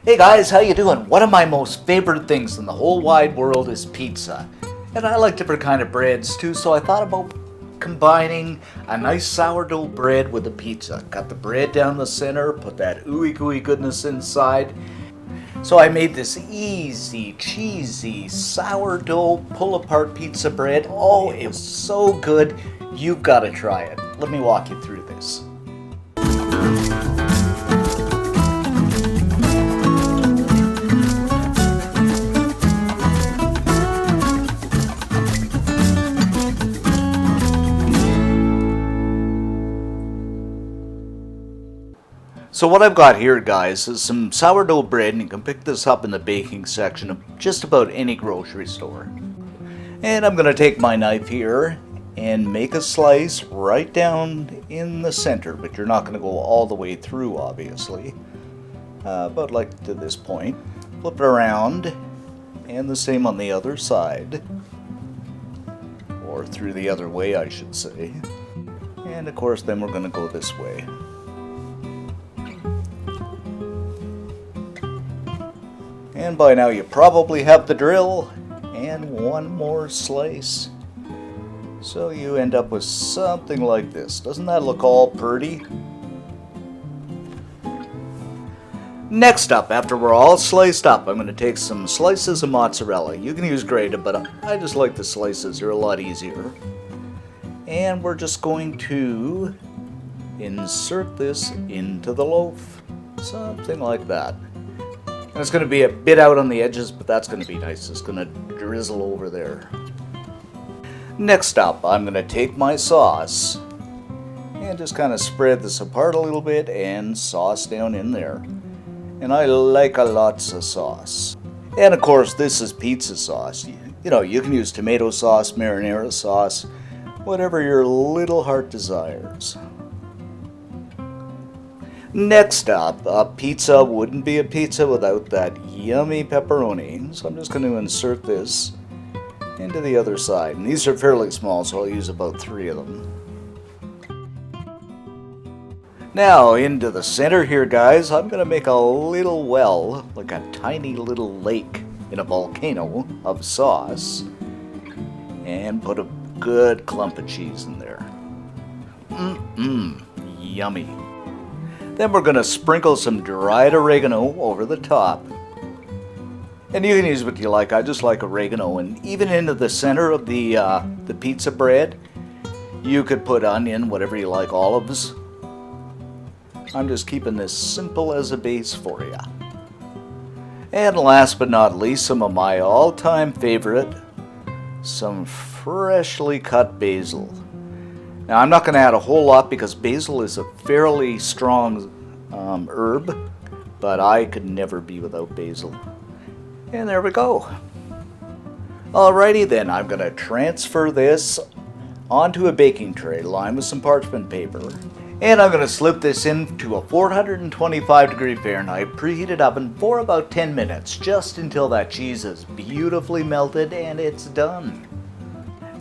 Hey guys, how you doing? One of my most favorite things in the whole wide world is pizza. And I like different kind of breads too, so I thought about combining a nice sourdough bread with a pizza. Cut the bread down the center, put that ooey gooey goodness inside. So I made this easy, cheesy, sourdough pull-apart pizza bread. Oh, it was so good. You've got to try it. Let me walk you through this. So what I've got here, guys, is some sourdough bread, and you can pick this up in the baking section of just about any grocery store. And I'm going to take my knife here and make a slice right down in the center, but you're not going to go all the way through, obviously. But like to this point. Flip it around, and the same on the other side. Or through the other way, I should say. And of course, then we're going to go this way. And by now you probably have the drill, and one more slice. So you end up with something like this. Doesn't that look all pretty? Next up, after we're all sliced up, I'm going to take some slices of mozzarella. You can use grated, but I just like the slices. They're a lot easier. And we're just going to insert this into the loaf. Something like that. And it's going to be a bit out on the edges, but that's going to be nice. It's going to drizzle over there. Next up, I'm going to take my sauce and just kind of spread this apart a little bit and sauce down in there. And I like a lots of sauce. And of course, this is pizza sauce. You know, you can use tomato sauce, marinara sauce, whatever your little heart desires. Next up, a pizza wouldn't be a pizza without that yummy pepperoni. So I'm just going to insert this into the other side. And these are fairly small, so I'll use about 3 of them. Now, into the center here, guys, I'm going to make a little well, like a tiny little lake in a volcano of sauce. And put a good clump of cheese in there. Yummy. Then we're going to sprinkle some dried oregano over the top. And you can use what you like. I just like oregano. And even into the center of the pizza bread, you could put onion, whatever you like, olives. I'm just keeping this simple as a base for you. And last but not least, some of my all-time favorite, some freshly cut basil. Now, I'm not going to add a whole lot because basil is a fairly strong herb, but I could never be without basil. And there we go. Alrighty then, I'm going to transfer this onto a baking tray lined with some parchment paper. And I'm going to slip this into a 425 Fahrenheit preheated oven for about 10 minutes, just until that cheese is beautifully melted and it's done.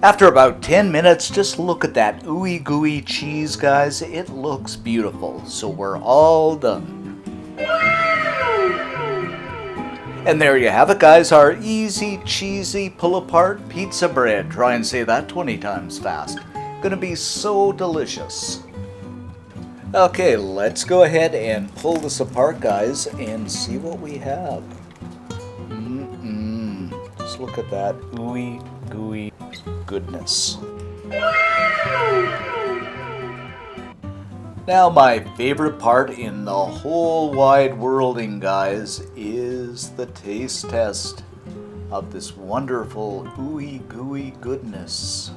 After about 10 minutes, just look at that ooey gooey cheese, guys. It looks beautiful. So we're all done. And there you have it, guys. Our easy, cheesy, pull-apart pizza bread. Try and say that 20 times fast. Gonna be so delicious. Okay, let's go ahead and pull this apart, guys, and see what we have. Just look at that ooey gooey goodness. Now, my favorite part in the whole wide worlding, guys, is the taste test of this wonderful ooey gooey goodness.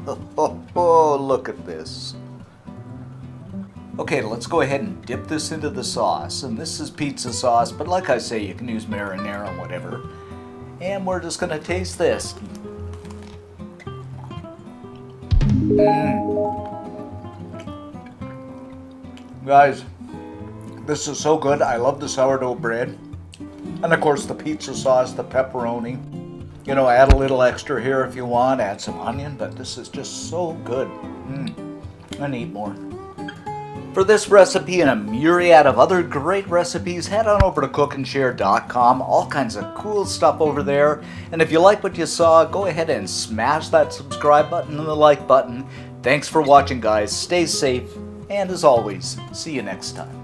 Oh, look at this. Okay, let's go ahead and dip this into the sauce. And this is pizza sauce, but like I say, you can use marinara or whatever. And we're just going to taste this. Guys, this is so good. I love the sourdough bread. And of course the pizza sauce, the pepperoni. You know, add a little extra here if you want. Add some onion, but this is just so good. And eat more. For this recipe and a myriad of other great recipes, head on over to cookandshare.com. All kinds of cool stuff over there. And if you like what you saw, go ahead and smash that subscribe button and the like button. Thanks for watching, guys. Stay safe. And as always, see you next time.